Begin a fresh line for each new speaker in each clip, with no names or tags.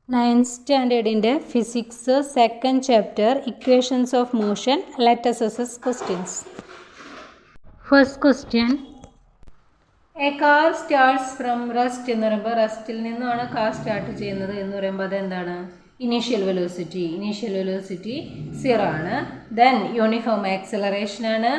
9th standard in the physics second chapter equations of motion. Let us assess questions. First question, a car starts from rest എന്ന് പറയുമ്പോൾ റെസ്റ്റിൽ നിന്നാണ് car start ചെയ്യുന്നത് എന്ന് പറയുമ്പോൾ അതെന്താണ്? Initial velocity 0 ആണ്. Then uniform acceleration ആണ്.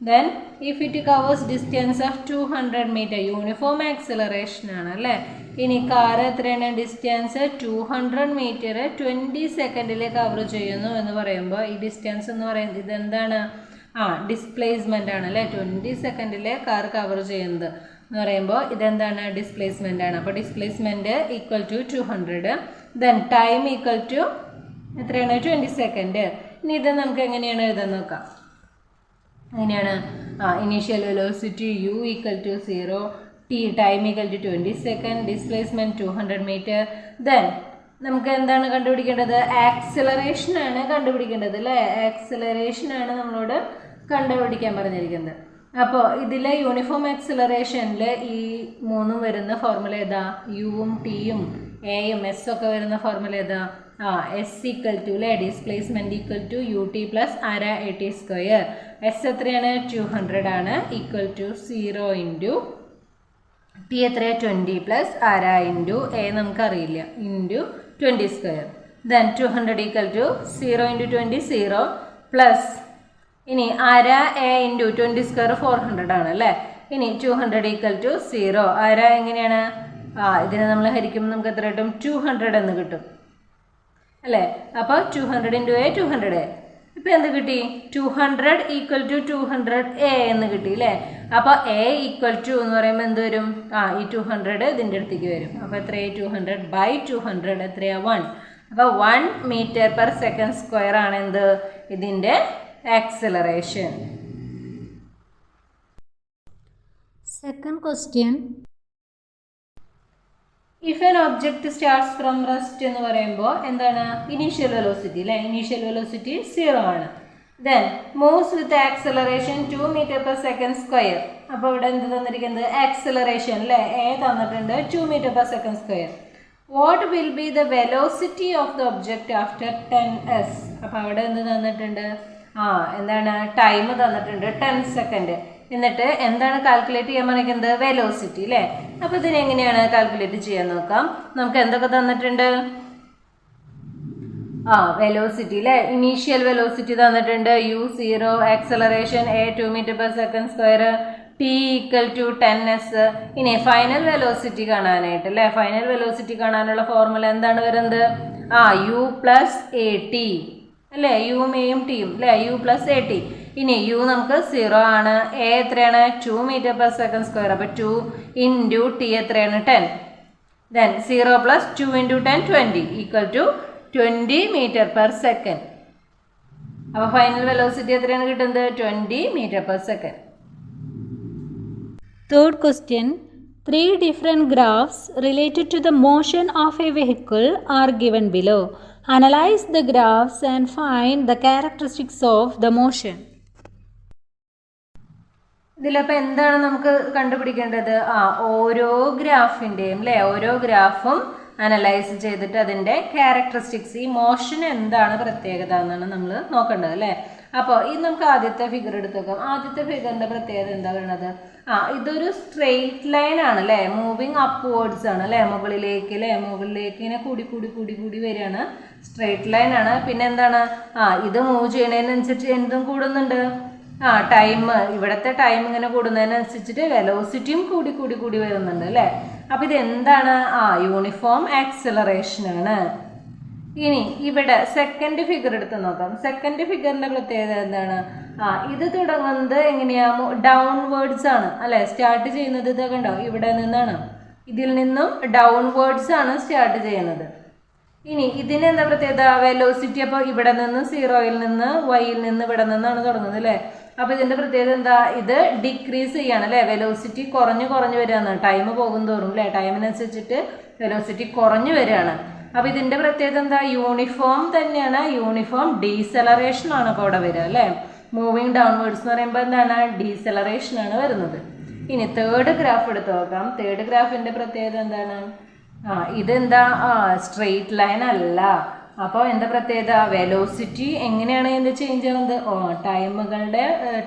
Then if it covers distance of 200 metre uniform acceleration ആണ് അല്ലേ. ഇനി കാർ എത്രയാണ് ഡിസ്റ്റൻസ്? 200 മീറ്റർ 20 സെക്കൻഡിൽ കവർ ചെയ്യുന്നു എന്ന് പറയുമ്പോൾ ഈ ഡിസ്റ്റൻസ് എന്ന് പറയുന്നത് ഇതെന്താണ്? ഡിസ്പ്ലേസ്മെൻ്റ് ആണ് അല്ലേ. 20 സെക്കൻഡിൽ കാർ കവർ ചെയ്യുന്നത് എന്ന് പറയുമ്പോൾ ഇതെന്താണ്? ഡിസ്പ്ലേസ്മെൻ്റ് ആണ്. അപ്പോൾ displacement equal to 200. Then time equal to എത്രയാണ്? 20 സെക്കൻഡ്. ഇനി ഇത് നമുക്ക് എങ്ങനെയാണ് എഴുതാൻ നോക്കാം. എങ്ങനെയാണ്? Initial velocity u equal to 0, t time equal to 20 second, displacement 200 metre. Then നമുക്ക് എന്താണ് കണ്ടുപിടിക്കേണ്ടത്? ആക്സിലറേഷൻ ആണ് കണ്ടുപിടിക്കേണ്ടത് അല്ലേ. ആക്സിലറേഷൻ ആണ് നമ്മളോട് കണ്ടുപിടിക്കാൻ പറഞ്ഞിരിക്കുന്നത്. അപ്പോൾ ഇതിലെ യൂണിഫോം ആക്സിലറേഷനിൽ ഈ മൂന്നും വരുന്ന ഫോർമുല ഏതാ? യുവും ടിയും എയും എസ് ഒക്കെ വരുന്ന ഫോർമുല ഏതാ? എസ് ഈക്വൽ ടു അല്ലേ, displacement equal to u t plus അര എ ടി സ്ക്വയർ. എസ് എത്രയാണ്? 200 ആണ്. ഈക്വൽ ടു 0 ഇൻറ്റു ടി എത്രയാണ്? 20 പ്ലസ് അര ഇൻറ്റു എ നമുക്കറിയില്ല into 20 square. Then 200 equal to 0 into 20 0 plus ഇനി അര എ ഇൻറ്റു 20 സ്ക്വയർ 400 ആണ് അല്ലേ. ഇനി 200 ഈക്വൽ ടു 0. അര എങ്ങനെയാണ്? ഇതിനെ നമ്മൾ ഹരിക്കുമ്പോൾ നമുക്ക് എത്ര കിട്ടും? 200 എന്ന് കിട്ടും അല്ലേ. അപ്പോൾ 200 ഇൻറ്റു എ 200 എ. ഇപ്പം എന്ത് കിട്ടി? 200 ഈക്വൽ ടു 200 എ എന്ന് കിട്ടി അല്ലേ. അപ്പോൾ എ ഈക്വൽ ടു എന്ന് പറയുമ്പോൾ എന്ത് വരും? ഈ 200 ഇതിൻ്റെ അടുത്തേക്ക് വരും. അപ്പോൾ എത്രയായി? 200 ബൈ 200 എത്രയാ? 1. അപ്പോൾ 1 മീറ്റർ പെർ സെക്കൻഡ് സ്ക്വയർ ആണ് എന്ത്? ഇതിൻ്റെ acceleration. Second question, if an object starts from rest എന്ന് പറയുമ്പോൾ എന്താണ്? ഇനീഷ്യൽ വെലോസിറ്റി അല്ലേ. ഇനീഷ്യൽ വെലോസിറ്റി 0 ആണ്. Then moves with acceleration 2 metre per second square. അപ്പോൾ ഇവിടെ എന്ത് തന്നിരിക്കുന്നത്? ആക്സിലറേഷൻ അല്ലേ. എ തന്നിട്ടുണ്ട് 2 metre per second square. What will be the velocity of the object after 10s. അപ്പോൾ അവിടെ എന്ത് തന്നിട്ടുണ്ട്? എന്താണ്? ടൈം തന്നിട്ടുണ്ട് 10 സെക്കൻഡ്. എന്നിട്ട് എന്താണ് കാൽക്കുലേറ്റ് ചെയ്യാൻ പറഞ്ഞിരിക്കുന്നത്? വെലോസിറ്റി അല്ലേ. അപ്പോൾ ഇതിനെങ്ങനെയാണ് കാൽക്കുലേറ്റ് ചെയ്യാൻ നോക്കാം. നമുക്ക് എന്തൊക്കെ തന്നിട്ടുണ്ട്? വെലോസിറ്റി അല്ലേ. ഇനീഷ്യൽ വെലോസിറ്റി തന്നിട്ടുണ്ട് u0, acceleration a 2 metre per second square, t equal to 10s. ഇനി ഫൈനൽ വെലോസിറ്റി കാണാനായിട്ട് അല്ലേ. ഫൈനൽ വെലോസിറ്റി കാണാനുള്ള ഫോർമുല എന്താണ് വരുന്നത്? u പ്ലസ് എ ടി അല്ലേ. യുവും എയും ടിയും അല്ലേ. U plus a t. ഇനി യു നമുക്ക് 0 ആണ്. എ എത്രയാണ്? 2 മീറ്റർ പെർ സെക്കൻഡ് സ്ക്വയർ. അപ്പോൾ 2 ഇൻറ്റു ടി എത്രയാണ്? 10. Then 0 plus 2 into 10 20 equal to 20 metre per second. അപ്പോൾ ഫൈനൽ വെലോസിറ്റി എത്രയാണ് കിട്ടുന്നത്? 20 metre per second. Third question, 3 different graphs related to the motion of a vehicle are given below. Analyze the graphs and find the characteristics of the motion. ഇതിലപ്പോൾ എന്താണ് നമുക്ക് കണ്ടുപിടിക്കേണ്ടത്? ഓരോ ഗ്രാഫിൻ്റെയും അല്ലേ, ഓരോ ഗ്രാഫും analyse ചെയ്തിട്ട് അതിൻ്റെ ക്യാരക്ടറിസ്റ്റിക്സ്, ഈ മോഷൻ എന്താണ് പ്രത്യേകത എന്നാണ് നമ്മൾ നോക്കേണ്ടത് അല്ലേ. അപ്പോൾ ഇത് നമുക്ക് ആദ്യത്തെ ഫിഗർ എടുത്ത് നോക്കാം. ആദ്യത്തെ ഫിഗറിൻ്റെ പ്രത്യേകത എന്താ പറയുന്നത്? ഇതൊരു സ്ട്രെയിറ്റ് ലൈൻ ആണ് അല്ലേ. മൂവിങ് അപ്വേർഡ്സ് ആണ് അല്ലേ. മുകളിലേക്ക് അല്ലേ. മുകളിലേക്ക് ഇങ്ങനെ കൂടി വരികയാണ്. സ്ട്രെയിറ്റ് ലൈൻ ആണ്. പിന്നെ എന്താണ്? ഇത് മൂവ് ചെയ്യുന്നതിനനുസരിച്ച് എന്തും കൂടുന്നുണ്ട്. ടൈം, ഇവിടുത്തെ ടൈം ഇങ്ങനെ കൂടുന്നതിനനുസരിച്ചിട്ട് വെലോസിറ്റിയും കൂടി വരുന്നുണ്ട് അല്ലേ. അപ്പോൾ ഇതെന്താണ്? യൂണിഫോം ആക്സിലറേഷൻ ആണ്. ഇനി ഇവിടെ സെക്കൻഡ് ഫിഗർ എടുത്ത് നോക്കാം. സെക്കൻഡ് ഫിഗറിൻ്റെ പ്രത്യേകത എന്താണ്? ഇത് തുടങ്ങുന്നത് എങ്ങനെയാ? ഡൗൺവേർഡ്സ് ആണ് അല്ലേ. സ്റ്റാർട്ട് ചെയ്യുന്നത് ഇത് കണ്ടോ, ഇവിടെ നിന്നാണ്. ഇതിൽ നിന്നും ഡൗൺവേർഡ്സ് ആണ് സ്റ്റാർട്ട് ചെയ്യുന്നത്. ഇനി ഇതിന് എന്താ പ്രത്യേകത? വെലോസിറ്റി അപ്പോൾ ഇവിടെ നിന്ന് 0-യിൽ നിന്ന് വൈയിൽ നിന്ന് ഇവിടെ നിന്നാണ് തുടങ്ങുന്നത് അല്ലേ. അപ്പോൾ ഇതിൻ്റെ പ്രത്യേകത എന്താ? ഇത് ഡിക്രീസ് ചെയ്യാണ് അല്ലേ. വെലോസിറ്റി കുറഞ്ഞു വരികയാണ് ടൈം പോകും തോറും അല്ലേ. ടൈമിനനുസരിച്ചിട്ട് വെലോസിറ്റി കുറഞ്ഞു വരികയാണ്. അപ്പോൾ ഇതിൻ്റെ പ്രത്യേകത എന്താ? യൂണിഫോം തന്നെയാണ്. യൂണിഫോം ഡീസലറേഷൻ ആണ് അപ്പോൾ അവിടെ വരിക അല്ലേ. മൂവിങ് ഡൗൺവേർഡ്സ് എന്ന് പറയുമ്പോൾ എന്താണ്? ഡീസലറേഷൻ ആണ് വരുന്നത്. ഇനി തേർഡ് ഗ്രാഫ് എടുത്ത് നോക്കാം. തേർഡ് ഗ്രാഫിൻ്റെ പ്രത്യേകത എന്താണ്? ഇതെന്താ സ്ട്രെയിറ്റ് ലൈൻ അല്ല. അപ്പോൾ എന്താ പ്രത്യേകത? വെലോസിറ്റി എങ്ങനെയാണ് ഇതിൻ്റെ ചേഞ്ച് ആവുന്നത്?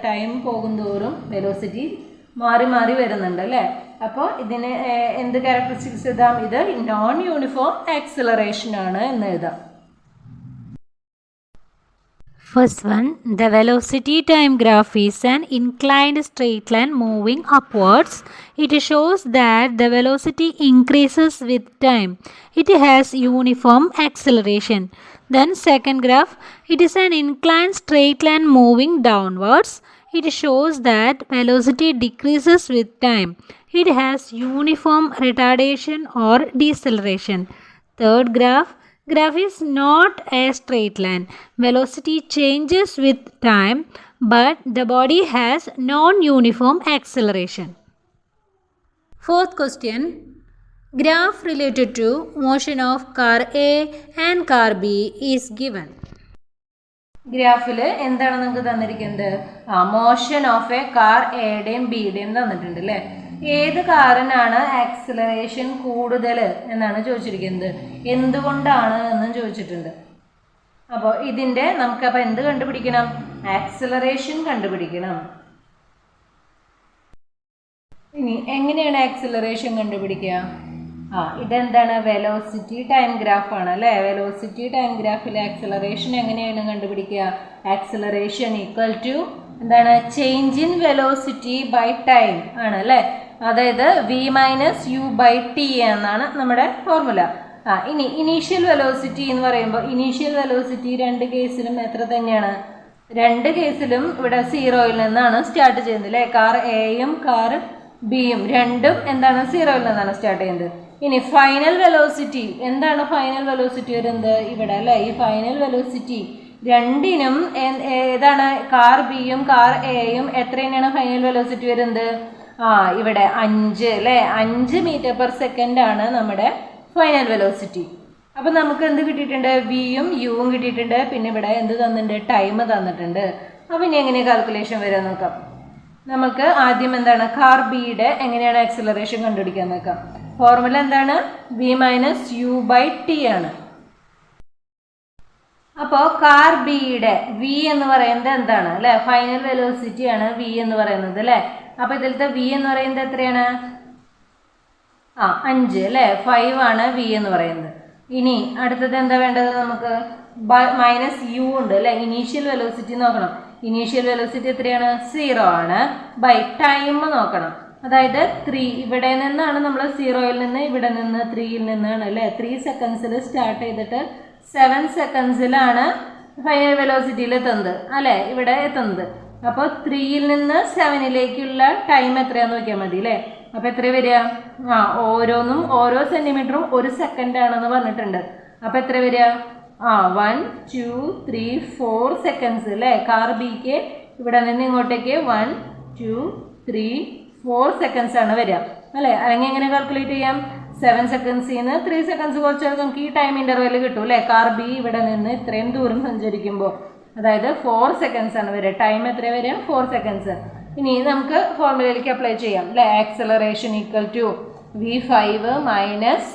ടൈം പോകുന്തോറും വെലോസിറ്റി മാറി മാറി വരുന്നുണ്ട് അല്ലേ? അപ്പോൾ ഇതിന് എന്ത് ക്യാരക്ടറിസ്റ്റിക്സ് എഴുതാം? ഇത് നോൺ യൂണിഫോം ആക്സിലറേഷൻ ആണ് എന്ന് എഴുതാം.
First one, the velocity time graph is an inclined straight line moving upwards. It shows that the velocity increases with time. It has uniform acceleration. Then second graph, it is an inclined straight line moving downwards. It shows that velocity decreases with time. It has uniform retardation or deceleration. Third graph is not a straight line. Velocity changes with time, but the body has non-uniform acceleration.
Fourth question. Graph related to motion of car A and car B is given. ഗ്രാഫിൽ എന്താണ് നിങ്ങൾക്ക് തന്നിരിക്കുന്നത്? Motion of A car എയുടെയും ബിയുടെയും തന്നിട്ടുണ്ട് അല്ലേ? ഏത് കാറിനാണ് acceleration കൂടുതൽ എന്നാണ് ചോദിച്ചിരിക്കുന്നത്. എന്തുകൊണ്ടാണ് എന്നും ചോദിച്ചിട്ടുണ്ട്. അപ്പോൾ ഇതിൻ്റെ നമുക്കപ്പോൾ എന്ത് കണ്ടുപിടിക്കണം? ആക്സിലറേഷൻ കണ്ടുപിടിക്കണം. ഇനി എങ്ങനെയാണ് ആക്സിലറേഷൻ കണ്ടുപിടിക്കുക? ഇതെന്താണ്? വെലോസിറ്റി ടൈം ഗ്രാഫ് ആണ് അല്ലേ? വെലോസിറ്റി ടൈം ഗ്രാഫിൽ ആക്സിലറേഷൻ എങ്ങനെയാണ് കണ്ടുപിടിക്കുക? ആക്സിലറേഷൻ ഈക്വൽ ടു എന്താണ്? Change in velocity by time ആണ് അല്ലേ? അതായത് v minus u by t എന്നാണ് നമ്മുടെ ഫോർമുല. ഇനി ഇനീഷ്യൽ വെലോസിറ്റി എന്ന് പറയുമ്പോൾ ഇനീഷ്യൽ വെലോസിറ്റി രണ്ട് കേസിലും എത്ര തന്നെയാണ്? രണ്ട് കേസിലും ഇവിടെ 0യിൽ നിന്നാണ് സ്റ്റാർട്ട് ചെയ്യുന്നത് അല്ലേ? കാർ എയും കാർ ബിയും രണ്ടും എന്താണ്? 0യിൽ നിന്നാണ് സ്റ്റാർട്ട് ചെയ്യുന്നത്. ഇനി ഫൈനൽ വെലോസിറ്റി എന്താണ്? ഫൈനൽ വെലോസിറ്റി വരുന്നത് ഇവിടെ അല്ലേ? ഈ ഫൈനൽ വെലോസിറ്റി രണ്ടിനും ഏതാണ്? കാർ ബിയും കാർ എയും എത്ര തന്നെയാണ് ഫൈനൽ വെലോസിറ്റി വരുന്നത്? ഇവിടെ 5 അല്ലേ? 5 മീറ്റർ പെർ സെക്കൻഡ് ആണ് നമ്മുടെ ഫൈനൽ വെലോസിറ്റി. അപ്പം നമുക്ക് എന്ത് കിട്ടിയിട്ടുണ്ട്? വിയും യുവും കിട്ടിയിട്ടുണ്ട്. പിന്നെ ഇവിടെ എന്ത് തന്നിട്ടുണ്ട്? ടൈം തന്നിട്ടുണ്ട്. അപ്പം ഇനി എങ്ങനെ കാൽക്കുലേഷൻ വരാൻ നോക്കാം. നമുക്ക് ആദ്യം എന്താണ്? കാർ ബിയുടെ എങ്ങനെയാണ് ആക്സിലറേഷൻ കണ്ടുപിടിക്കാൻ നോക്കാം. ഫോർമുല എന്താണ്? v minus u by t ആണ്. അപ്പോൾ കാർ ബിയുടെ v എന്ന് പറയുന്നത് എന്താണ് അല്ലേ? ഫൈനൽ വെലോസിറ്റി ആണ് v എന്ന് പറയുന്നത് അല്ലേ? അപ്പോൾ ഇതിലത്തെ v എന്ന് പറയുന്നത് എത്രയാണ്? 5 അല്ലേ? 5 ആണ് v എന്ന് പറയുന്നത്. ഇനി അടുത്തത് എന്താ വേണ്ടത് നമുക്ക്? മൈനസ് യു ഉണ്ട് അല്ലേ? ഇനീഷ്യൽ വെലോസിറ്റി നോക്കണം. ഇനീഷ്യൽ വെലോസിറ്റി എത്രയാണ്? 0 ആണ്. ബൈ ടൈം നോക്കണം. അതായത് 3 ഇവിടെ നിന്നാണ് നമ്മൾ 0യിൽ നിന്ന് ഇവിടെ നിന്ന് 3യിൽ നിന്നാണ് അല്ലേ? 3 സെക്കൻഡ്സിൽ സ്റ്റാർട്ട് ചെയ്തിട്ട് 7 സെക്കൻഡ്സിലാണ് ഫൈനൽ വെലോസിറ്റിയിൽ എത്തുന്നത് അല്ലേ? ഇവിടെ എത്തുന്നത്. അപ്പോൾ 3യിൽ നിന്ന് 7ലേക്കുള്ള ടൈം എത്രയാന്ന് നോക്കിയാൽ മതി അല്ലേ? അപ്പോൾ എത്ര വരിക? ഓരോന്നും ഓരോ സെന്റിമീറ്ററും 1 സെക്കൻഡ് ആണെന്ന് പറഞ്ഞിട്ടുണ്ട്. അപ്പോൾ എത്ര വരിക? 1 2 3 4 സെക്കൻഡ്സ് അല്ലേ? കാർ ബിക്ക് ഇവിടെ നിന്ന് ഇങ്ങോട്ടേക്ക് 1 2 3 4 സെക്കൻഡ്സ് ആണ് വരിക അല്ലേ? അല്ലെങ്കിൽ എങ്ങനെ കാൽക്കുലേറ്റ് ചെയ്യാം? 7 സെക്കൻഡ്സിൽ നിന്ന് 3 സെക്കൻഡ്സ് കുറച്ചാൽ നമുക്ക് ഈ ടൈം ഇൻ്റർവെൽ കിട്ടും അല്ലേ? കാർ ബി ഇവിടെ നിന്ന് ഇത്രയും ദൂരം സഞ്ചരിക്കുമ്പോൾ അതായത് 4 സെക്കൻഡ്സ് ആണ് വരിക. ടൈം എത്ര വരിക? 4 സെക്കൻഡ്സ്. ഇനി നമുക്ക് ഫോർമുലയിലേക്ക് അപ്ലൈ ചെയ്യാം അല്ലേ? Acceleration equal to v5 minus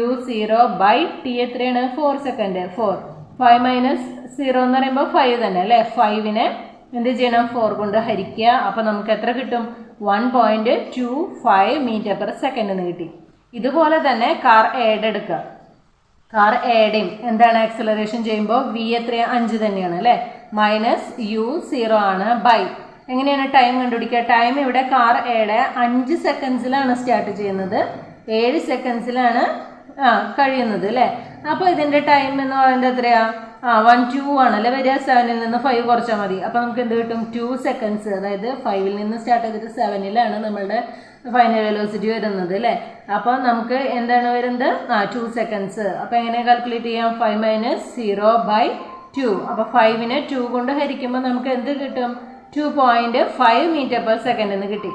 u0 by t എത്രയാണ്? 4 സെക്കൻഡ്. 5 മൈനസ് 0 എന്ന് പറയുമ്പോൾ 5 തന്നെ അല്ലേ? 5നെ എന്ത് ചെയ്യണം? 4 കൊണ്ട് ഹരിക്കുക. അപ്പോൾ നമുക്ക് എത്ര കിട്ടും? 1.25 മീറ്റർ പെർ സെക്കൻഡ് എന്ന് കിട്ടി. ഇതുപോലെ തന്നെ കാർ എയുടെ എടുക്കുക. കാർ എയുടെയും എന്താണ് ആക്സിലറേഷൻ ചെയ്യുമ്പോൾ v എത്രയാണ്? 5 തന്നെയാണ് അല്ലേ? മൈനസ് u0 ആണ് ബൈ എങ്ങനെയാണ് ടൈം കണ്ടുപിടിക്കുക? ടൈം ഇവിടെ കാർ എയുടെ 5 സെക്കൻഡ്സിലാണ് സ്റ്റാർട്ട് ചെയ്യുന്നത്, 7 സെക്കൻഡ്സിലാണ് കഴിയുന്നത് അല്ലേ? അപ്പോൾ ഇതിൻ്റെ ടൈം എന്ന് പറയുന്നത് എത്രയാ? 1 2 ആണല്ലേ വരിക. 7ൽ നിന്ന് 5 കുറച്ചാൽ മതി. അപ്പോൾ നമുക്ക് എന്ത് കിട്ടും? 2 സെക്കൻഡ്സ്. അതായത് 5ൽ നിന്ന് സ്റ്റാർട്ട് ചെയ്തിട്ട് 7ലാണ് നമ്മളുടെ ഫൈനൽ വെലോസിറ്റി വരുന്നത് അല്ലേ? അപ്പോൾ നമുക്ക് എന്താണ് വരുന്നത്? 2 സെക്കൻഡ്സ്. അപ്പോൾ എങ്ങനെ കാൽക്കുലേറ്റ് ചെയ്യാം? 5 മൈനസ് 0 ബൈ 2. അപ്പോൾ 5നെ 2 കൊണ്ട് ഹരിക്കുമ്പോൾ നമുക്ക് എന്ത് കിട്ടും? 2.5 മീറ്റർ പെർ സെക്കൻഡ് എന്ന് കിട്ടി.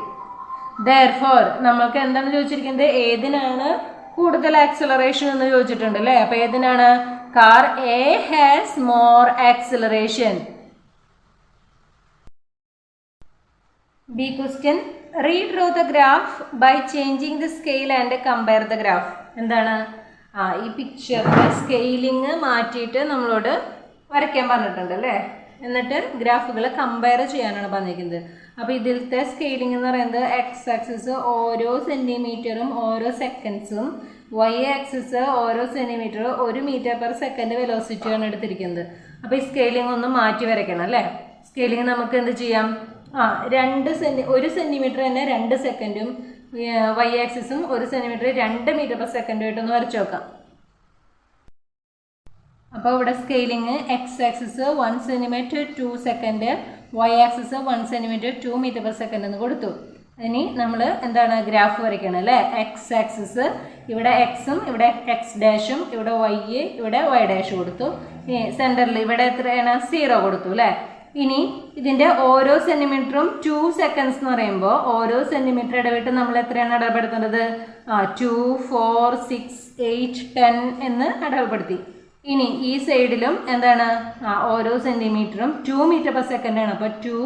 Therefore നമ്മൾക്ക് എന്താണ് ചോദിച്ചിരിക്കുന്നത്? ഏതിനാണ് കൂടുതൽ ആക്സിലറേഷൻ എന്ന് ചോദിച്ചിട്ടുണ്ട് അല്ലേ? അപ്പോൾ ഏതിനാണ്? Car A has more acceleration. B question. Redraw the graph by changing the scale and compare the graph. എന്താണ് ഈ പിക്ചറിൻ്റെ സ്കെയിലിങ് മാറ്റിയിട്ട് നമ്മളോട് വരയ്ക്കാൻ പറഞ്ഞിട്ടുണ്ട് അല്ലേ. എന്നിട്ട് ഗ്രാഫുകൾ കമ്പയർ ചെയ്യാനാണ് പറഞ്ഞിരിക്കുന്നത്. അപ്പോൾ ഇതിലത്തെ സ്കെയിലിംഗ് എന്ന് പറയുന്നത് എക്സ് ആക്സിസ് ഓരോ സെൻറ്റിമീറ്ററും ഓരോ സെക്കൻഡ്സും, വൈ ആക്സിസ് ഓരോ സെൻറ്റിമീറ്റർ 1 മീറ്റർ/സെക്കൻഡ് വെലോസിറ്റിയാണ് എടുത്തിരിക്കുന്നത്. അപ്പോൾ ഈ സ്കെയിലിംഗ് ഒന്ന് മാറ്റി വരയ്ക്കണം അല്ലേ. സ്കെയിലിംഗ് നമുക്ക് എന്ത് ചെയ്യാം, 1 സെൻറ്റിമീറ്റർ തന്നെ 2 സെക്കൻഡും വൈ ആക്സിസും 1 സെൻറ്റിമീറ്റർ 2 മീറ്റർ/സെക്കൻഡും ആയിട്ടൊന്ന് വരച്ചു നോക്കാം. അപ്പോൾ ഇവിടെ scaling x axis 1 centimetre 2 second, y axis 1 centimetre 2 metre per second എന്ന് കൊടുത്തു. ഇനി നമ്മൾ എന്താണ് ഗ്രാഫ് വരയ്ക്കണം അല്ലേ. എക്സ് ആക്സിസ് ഇവിടെ എക്സും ഇവിടെ എക്സ് ഡാഷും ഇവിടെ വൈ ഇവിടെ വൈ ഡാഷ് കൊടുത്തു. സെൻറ്ററിൽ ഇവിടെ എത്രയാണ് 0 കൊടുത്തു അല്ലേ. ഇനി ഇതിൻ്റെ ഓരോ സെൻറ്റിമീറ്ററും 2 സെക്കൻഡ്സ് എന്ന് പറയുമ്പോൾ ഓരോ സെൻറ്റിമീറ്റർ ഇടവിട്ട് നമ്മൾ എത്രയാണ് അടയാളപ്പെടുത്തേണ്ടത്, 2, 4, 6, 8, 10 എന്ന് അടയാളപ്പെടുത്തി. ഇനി ഈ സൈഡിലും എന്താണ് ഓരോ സെൻറ്റിമീറ്ററും 2 മീറ്റർ/സെക്കൻഡ് ആണ്. അപ്പോൾ 2,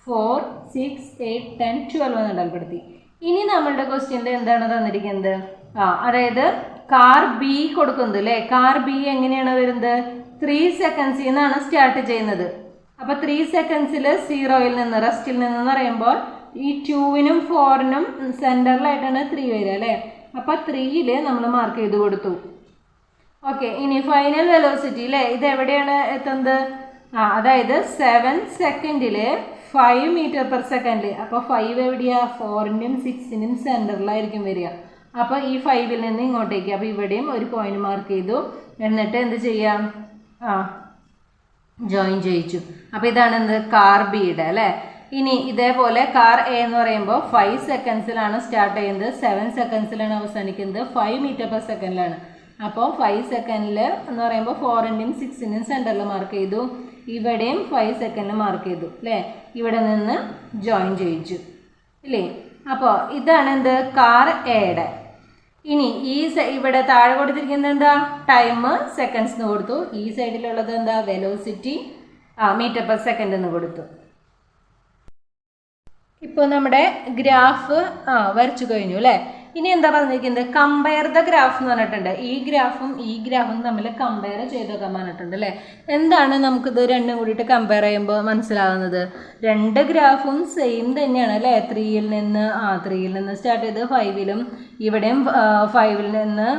4, 6, 8, 10, 12 എന്ന് അടയാളപ്പെടുത്തി. ഇനി നമ്മളുടെ ക്വസ്റ്റ്യനിൽ എന്താണ് തന്നിരിക്കുന്നത്, അതായത് കാർ ബി കൊടുക്കുന്നത് അല്ലേ. കാർ ബി എങ്ങനെയാണ് വരുന്നത്, 3 സെക്കൻഡ്സിൽ നിന്നാണ് സ്റ്റാർട്ട് ചെയ്യുന്നത്. അപ്പോൾ 3 സെക്കൻഡ്സിൽ 0യിൽ നിന്ന് റെസ്റ്റിൽ നിന്ന് പറയുമ്പോൾ ഈ 2നും 4നും സെൻറ്ററിലായിട്ടാണ് 3 വരിക അല്ലേ. അപ്പോൾ 3യിൽ നമ്മൾ മാർക്ക് ചെയ്ത് കൊടുത്തു. ഓക്കെ, ഇനി ഫൈനൽ വെലോസിറ്റി അല്ലേ, ഇത് എവിടെയാണ് എത്തുന്നത്, അതായത് 7 സെക്കൻഡിൽ 5 മീറ്റർ/സെക്കൻഡ്. അപ്പോൾ 5 എവിടെയാണ്, 4നും 6നും സെൻറ്ററിലായിരിക്കും വരിക. അപ്പോൾ ഈ 5ൽ നിന്ന് ഇങ്ങോട്ടേക്ക്, അപ്പോൾ ഇവിടെയും ഒരു പോയിന്റ് മാർക്ക് ചെയ്തു. എന്നിട്ട് എന്ത് ചെയ്യാം, ജോയിൻ ചെയ്യിച്ചു. അപ്പോൾ ഇതാണ് എന്ത്, കാർ ബിയുടെ അല്ലേ. ഇനി ഇതേപോലെ കാർ എ എന്ന് പറയുമ്പോൾ 5 സെക്കൻഡ്സിലാണ് സ്റ്റാർട്ട് ചെയ്യുന്നത്, 7 സെക്കൻഡ്സിലാണ് അവസാനിക്കുന്നത്, 5 മീറ്റർ/സെക്കൻഡിലാണ്. അപ്പോൾ 5 സെക്കൻഡിൽ എന്ന് പറയുമ്പോൾ 4നും 6നും സെൻറ്ററിൽ മാർക്ക് ചെയ്തു. ഇവിടെയും 5 സെക്കൻഡിൽ മാർക്ക് ചെയ്തു അല്ലേ. ഇവിടെ നിന്ന് ജോയിൻ ചെയ്യിച്ചു ഇല്ലേ. അപ്പോൾ ഇതാണ് എന്ത്, കാർ എയുടെ. ഇനി ഈ ഇവിടെ താഴെ കൊടുത്തിരിക്കുന്നത് എന്താ, ടൈം സെക്കൻഡ്സ് എന്ന് കൊടുത്തു. ഈ സൈഡിലുള്ളത് എന്താ, വെലോസിറ്റി മീറ്റർ/സെക്കൻഡ് എന്ന് കൊടുത്തു. ഇപ്പോൾ നമ്മുടെ ഗ്രാഫ് വരച്ചു കഴിഞ്ഞു അല്ലേ. ഇനി എന്താ പറഞ്ഞിരിക്കുന്നത്, കമ്പയർ ദ ഗ്രാഫ് എന്ന് പറഞ്ഞിട്ടുണ്ട്. ഈ ഗ്രാഫും തമ്മിൽ കമ്പയർ ചെയ്ത് നോക്കാൻ പറഞ്ഞിട്ടുണ്ട് അല്ലേ. എന്താണ് നമുക്കിത് രണ്ടും കൂടിയിട്ട് കമ്പയർ ചെയ്യുമ്പോൾ മനസ്സിലാവുന്നത്, 2 ഗ്രാഫും സെയിം തന്നെയാണ് അല്ലേ. 3യിൽ നിന്ന് സ്റ്റാർട്ട് ചെയ്ത് 5ലും, ഇവിടെയും 5ൽ നിന്ന്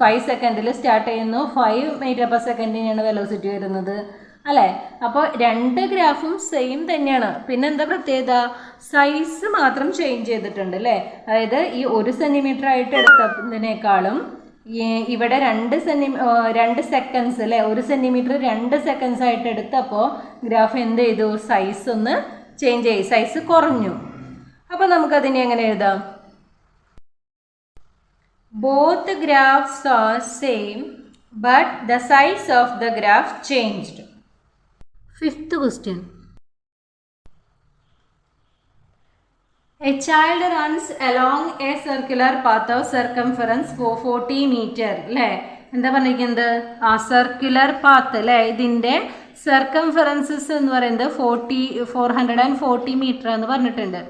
5 സെക്കൻഡിൽ സ്റ്റാർട്ട് ചെയ്യുന്നു, 5 മീറ്റർ/സെക്കൻഡിനാണ് വെലോസിറ്റി വരുന്നത് അല്ലേ. അപ്പോൾ 2 ഗ്രാഫും സെയിം തന്നെയാണ്. പിന്നെ എന്താ പ്രത്യേകത, സൈസ് മാത്രം ചേഞ്ച് ചെയ്തിട്ടുണ്ട് അല്ലേ. അതായത് ഈ 1 സെൻറ്റിമീറ്റർ ആയിട്ട് എടുത്തതിനേക്കാളും ഇവിടെ 2 സെക്കൻഡ്സ് അല്ലേ, 1 സെൻറ്റിമീറ്റർ 2 സെക്കൻഡ്സ് ആയിട്ട് എടുത്തപ്പോൾ ഗ്രാഫ് എന്ത് ചെയ്തു, സൈസ് ഒന്ന് ചേഞ്ച് ചെയ്തു, സൈസ് കുറഞ്ഞു. അപ്പോൾ നമുക്കതിനെ എങ്ങനെ എഴുതാം, both graphs are same but the size of the graph changed. 5th question. A child runs along a circular path of circumference 40 meter അല്ലേ. എന്താ പറഞ്ഞിരിക്കുന്നത്, സർക്കുലർ പാത്ത് അല്ലേ. ഇതിൻ്റെ സർക്കംഫറൻസസ് എന്ന് പറയുന്നത് 440 മീറ്റർ എന്ന് പറഞ്ഞിട്ടുണ്ട്.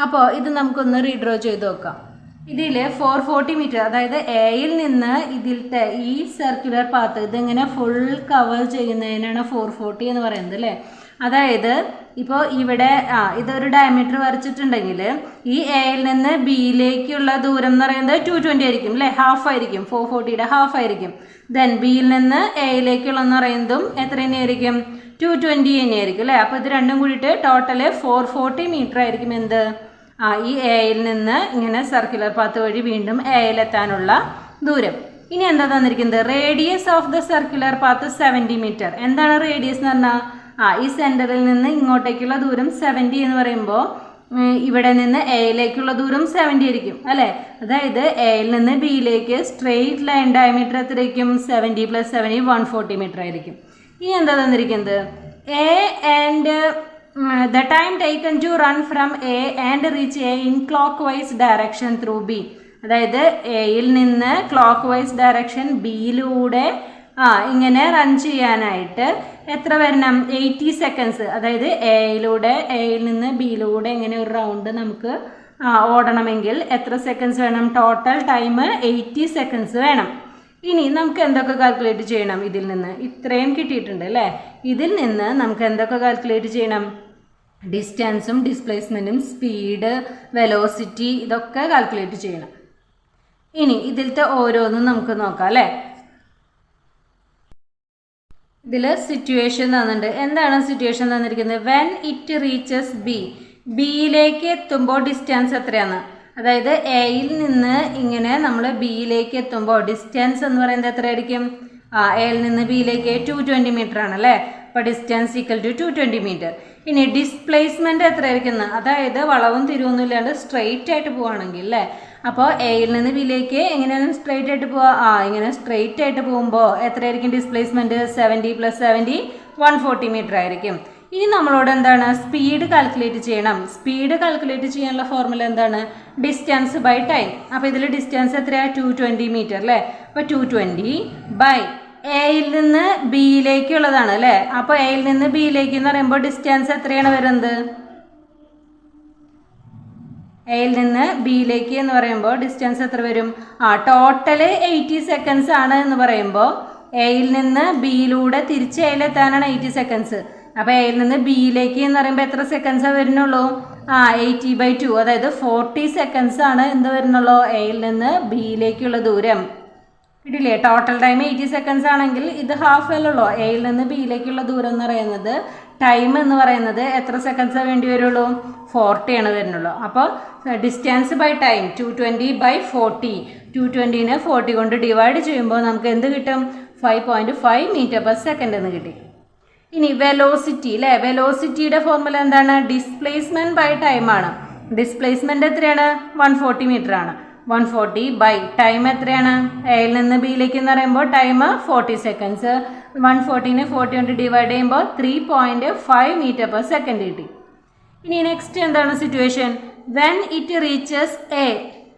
അപ്പോൾ ഇത് നമുക്കൊന്ന് റീഡ്രോ ചെയ്ത് നോക്കാം. ഇതിൽ 440 മീറ്റർ, അതായത് എയിൽ നിന്ന് ഇതിലത്തെ ഈ സർക്കുലർ പാത്ത് ഇതിങ്ങനെ ഫുൾ കവർ ചെയ്യുന്നതിനാണ് 440 എന്ന് പറയുന്നത് അല്ലേ. അതായത് ഇപ്പോൾ ഇവിടെ ഇതൊരു ഡയമീറ്റർ വരച്ചിട്ടുണ്ടെങ്കിൽ ഈ എയിൽ നിന്ന് ബിയിലേക്കുള്ള ദൂരം എന്ന് പറയുന്നത് 220 ആയിരിക്കും അല്ലേ, ഹാഫ് ആയിരിക്കും, 440യുടെ ഹാഫ് ആയിരിക്കും. ദെൻ ബിയിൽ നിന്ന് എയിലേക്കുള്ളതെന്ന് പറയുന്നതും എത്ര തന്നെയായിരിക്കും, 220 തന്നെയായിരിക്കും അല്ലേ. അപ്പോൾ ഇത് രണ്ടും കൂടിയിട്ട് ടോട്ടൽ 440 മീറ്റർ ആയിരിക്കും എന്ത്, ഈ എയിൽ നിന്ന് ഇങ്ങനെ സർക്കുലർ പാത്ത് വഴി വീണ്ടും എയിലെത്താനുള്ള ദൂരം. ഇനി എന്താ തന്നിരിക്കുന്നത്, radius of the circular path 70 metre. എന്താണ് റേഡിയസ് എന്ന് പറഞ്ഞാൽ, ഈ സെൻറ്ററിൽ നിന്ന് ഇങ്ങോട്ടേക്കുള്ള ദൂരം 70 എന്ന് പറയുമ്പോൾ ഇവിടെ നിന്ന് എയിലേക്കുള്ള ദൂരം 70 ആയിരിക്കും അല്ലേ. അതായത് എയിൽ നിന്ന് ബിയിലേക്ക് സ്ട്രെയിറ്റ് ലൈൻ ഡയമീറ്റർ എത്രയായിരിക്കും, 70 + 70 140 മീറ്റർ ആയിരിക്കും. ഇനി എന്താ തന്നിരിക്കുന്നത്, A and the time taken to run from A and reach A in clockwise direction through B. അതായത് എയിൽ നിന്ന് ക്ലോക്ക് വൈസ് ഡയറക്ഷൻ ബിയിലൂടെ ഇങ്ങനെ റൺ ചെയ്യാനായിട്ട് എത്ര വരണം? 80 സെക്കൻഡ്സ്. അതായത് എയിൽ നിന്ന് ബിയിലൂടെ ഇങ്ങനെ ഒരു റൗണ്ട് നമുക്ക് ഓടണമെങ്കിൽ എത്ര സെക്കൻഡ്സ് വേണം? ടോട്ടൽ ടൈം 80 സെക്കൻഡ്സ് വേണം. ഇനി നമുക്ക് എന്തൊക്കെ കാൽക്കുലേറ്റ് ചെയ്യണം? ഇതിൽ നിന്ന് ഇത്രയും കിട്ടിയിട്ടുണ്ട് അല്ലേ? ഇതിൽ നിന്ന് നമുക്ക് എന്തൊക്കെ കാൽക്കുലേറ്റ് ചെയ്യണം? ഡിസ്റ്റൻസും ഡിസ്പ്ലേസ്മെൻറ്റും സ്പീഡ് വെലോസിറ്റി ഇതൊക്കെ കാൽക്കുലേറ്റ് ചെയ്യണം. ഇനി ഇതിലത്തെ ഓരോന്നും നമുക്ക് നോക്കാം അല്ലേ? ഇതിൽ സിറ്റുവേഷൻ തന്നിട്ടുണ്ട്. എന്താണ് സിറ്റുവേഷൻ തന്നിരിക്കുന്നത്? വെൻ ഇറ്റ് റീച്ചസ് ബി, ബിയിലേക്ക് എത്തുമ്പോൾ ഡിസ്റ്റൻസ് എത്രയാണ്? അതായത് എയിൽ നിന്ന് ഇങ്ങനെ നമ്മൾ ബിയിലേക്ക് എത്തുമ്പോൾ ഡിസ്റ്റൻസ് എന്ന് പറയുന്നത് എത്രയായിരിക്കും? എയിൽ നിന്ന് ബിയിലേക്ക് 220 മീറ്റർ ആണല്ലേ? അപ്പോൾ ഡിസ്റ്റൻസ് ഈക്വൽ ടു 220 മീറ്റർ. ഇനി ഡിസ്പ്ലേസ്മെൻറ്റ് എത്രയായിരിക്കും? അതായത് വളവും തിരിവൊന്നും ഇല്ലാണ്ട് സ്ട്രെയിറ്റ് ആയിട്ട് പോവുകയാണെങ്കിൽ അല്ലേ? അപ്പോൾ എയിൽ നിന്ന് ബിയിലേക്ക് എങ്ങനെയാണ് സ്ട്രെയിറ്റ് ആയിട്ട് പോവുക? ഇങ്ങനെ സ്ട്രെയിറ്റ് ആയിട്ട് പോകുമ്പോൾ എത്രയായിരിക്കും ഡിസ്പ്ലേസ്മെൻറ്റ്? 70 + 70 140 മീറ്റർ ആയിരിക്കും. ഇനി നമ്മളോട് എന്താണ്? സ്പീഡ് കാൽക്കുലേറ്റ് ചെയ്യണം. സ്പീഡ് കാൽക്കുലേറ്റ് ചെയ്യാനുള്ള ഫോർമുല എന്താണ്? Distance by time. അപ്പോൾ ഇതിൽ ഡിസ്റ്റൻസ് എത്രയാണ്? 220 മീറ്റർ അല്ലേ? അപ്പോൾ 220 ബൈ എയിൽ നിന്ന് ബിയിലേക്കുള്ളതാണ് അല്ലേ? അപ്പോൾ എയിൽ നിന്ന് ബിയിലേക്ക് എന്ന് പറയുമ്പോൾ ഡിസ്റ്റൻസ് എത്രയാണ് വരുന്നത്? എയിൽ നിന്ന് ബിയിലേക്ക് എന്ന് പറയുമ്പോൾ ഡിസ്റ്റൻസ് എത്ര വരും? ടോട്ടൽ 80 സെക്കൻഡ്സ് ആണ് എന്ന് പറയുമ്പോൾ എയിൽ നിന്ന് ബിയിലൂടെ തിരിച്ച് എയിലെത്താനാണ് 80 സെക്കൻഡ്സ്. അപ്പോൾ എയിൽ നിന്ന് ബിയിലേക്ക് എന്ന് പറയുമ്പോൾ എത്ര സെക്കൻഡ്സാണ് വരുന്നുള്ളൂ? 80/2, അതായത് 40 സെക്കൻഡ്സ് ആണ് എന്ത് വരുന്നുള്ളൂ? എയിൽ നിന്ന് ബിയിലേക്കുള്ള ദൂരം കിട്ടില്ലേ? ടോട്ടൽ ടൈം 80 സെക്കൻഡ്സ് ആണെങ്കിൽ ഇത് ഹാഫ് അല്ലല്ലോ. എയിൽ നിന്ന് ബിയിലേക്കുള്ള ദൂരം എന്ന് പറയുന്നത് ടൈം എന്ന് പറയുന്നത് എത്ര സെക്കൻഡ്സാണ് വേണ്ടി വരുള്ളൂ? 40 ആണ് വരുന്നുള്ളൂ. അപ്പോൾ ഡിസ്റ്റൻസ് ബൈ ടൈം 220/40. 220നെ 40 കൊണ്ട് ഡിവൈഡ് ചെയ്യുമ്പോൾ നമുക്ക് എന്ത് കിട്ടും? 5.5 മീറ്റർ/സെക്കൻഡ് എന്ന് കിട്ടി. ഇനി വെലോസിറ്റി അല്ലേ? വെലോസിറ്റിയുടെ ഫോർമുല എന്താണ്? ഡിസ്പ്ലേസ്മെൻറ്റ് ബൈ ടൈം ആണ്. ഡിസ്പ്ലേസ്മെൻറ്റ് എത്രയാണ്? 140 മീറ്റർ ആണ്. 140 ബൈ ടൈം എത്രയാണ്? എയിൽ നിന്ന് ബിയിലേക്ക് എന്ന് പറയുമ്പോൾ ടൈം 40 സെക്കൻഡ്സ്. 140നെ 40 കൊണ്ട് ഡിവൈഡ് ചെയ്യുമ്പോൾ 3.5 മീറ്റർ/സെക്കൻഡ് കിട്ടി. ഇനി നെക്സ്റ്റ് എന്താണ് situation? When it reaches A,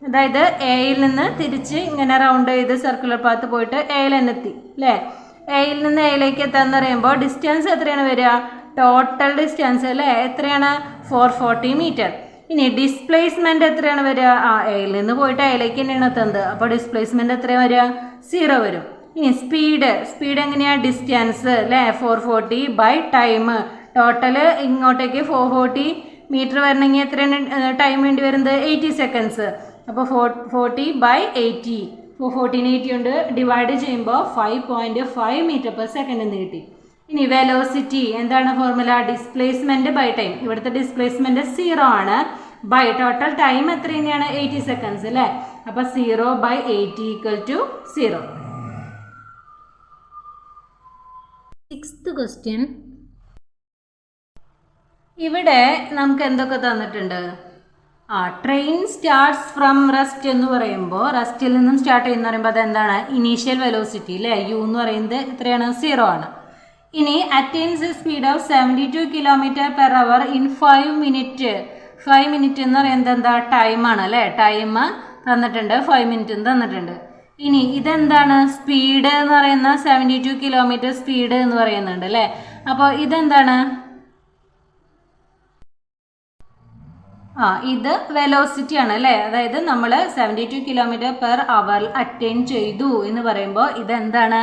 അതായത് എയിൽ നിന്ന് തിരിച്ച് ഇങ്ങനെ റൗണ്ട് ചെയ്ത് സർക്കുലർ പാത്ത് പോയിട്ട് എയിൽ തന്നെ എത്തി അല്ലേ? എയിൽ നിന്ന് എയിലേക്ക് എത്താന്ന് പറയുമ്പോൾ ഡിസ്റ്റൻസ് എത്രയാണ് വരിക? ടോട്ടൽ ഡിസ്റ്റൻസ് അല്ലേ? എത്രയാണ്? 440 മീറ്റർ. ഇനി ഡിസ്പ്ലേസ്മെൻറ്റ് എത്രയാണ് വരിക? എയിൽ നിന്ന് പോയിട്ട് എയിലേക്ക് തന്നെയാണ് എത്തുന്നത്. അപ്പോൾ ഡിസ്പ്ലേസ്മെൻറ്റ് എത്രയാണ് വരിക? 0 വരും. ഇനി സ്പീഡ് എങ്ങനെയാണ്? ഡിസ്റ്റൻസ് അല്ലേ? 440 ബൈ ടൈം. ടോട്ടൽ ഇങ്ങോട്ടേക്ക് 440 മീറ്റർ വരണമെങ്കിൽ എത്രയാണ് ടൈം വേണ്ടി വരുന്നത്? 80 സെക്കൻഡ്സ്. അപ്പോൾ 40 ബൈ 80. 40നെ 80 കൊണ്ട് ഡിവൈഡ് ചെയ്യുമ്പോൾ 5.5 മീറ്റർ/സെക്കൻഡ് എന്ന് കിട്ടി. ഇനി വെലോസിറ്റി എന്താണ് ഫോർമുല? Displacement by time. ഇവിടുത്തെ ഡിസ്പ്ലേസ്മെൻറ്റ് 0 ആണ്. ബൈ ടോട്ടൽ ടൈം എത്ര തന്നെയാണ്? 80 സെക്കൻഡ്സ് അല്ലേ? അപ്പോൾ 0/80 = 0.
6th question.
ഇവിടെ നമുക്ക് എന്തൊക്കെ തന്നിട്ടുണ്ട്? ട്രെയിൻ സ്റ്റാർട്ട്സ് ഫ്രം റെസ്റ്റ് എന്ന് പറയുമ്പോൾ റെസ്റ്റിൽ നിന്നും സ്റ്റാർട്ട് ചെയ്യുന്ന പറയുമ്പോൾ അതെന്താണ്? ഇനീഷ്യൽ വെലോസിറ്റി അല്ലേ? യു എന്ന് പറയുന്നത് എത്രയാണ്? 0 ആണ്. ഇനി attains A speed of 72 km/h in 5 minute. 5 minute എന്ന് പറയുന്നത് എന്താ? ടൈമാണ് അല്ലേ? ടൈം തന്നിട്ടുണ്ട്, 5 മിനിറ്റ് തന്നിട്ടുണ്ട്. ഇനി ഇതെന്താണ്? സ്പീഡ് എന്ന് പറയുന്ന 72 km സ്പീഡ് എന്ന് പറയുന്നുണ്ട് അല്ലേ? അപ്പോൾ ഇതെന്താണ്? ഇത് വെലോസിറ്റി ആണ് അല്ലേ? അതായത് നമ്മൾ 72 km/h അറ്റൈൻ ചെയ്തു എന്ന് പറയുമ്പോൾ ഇതെന്താണ്?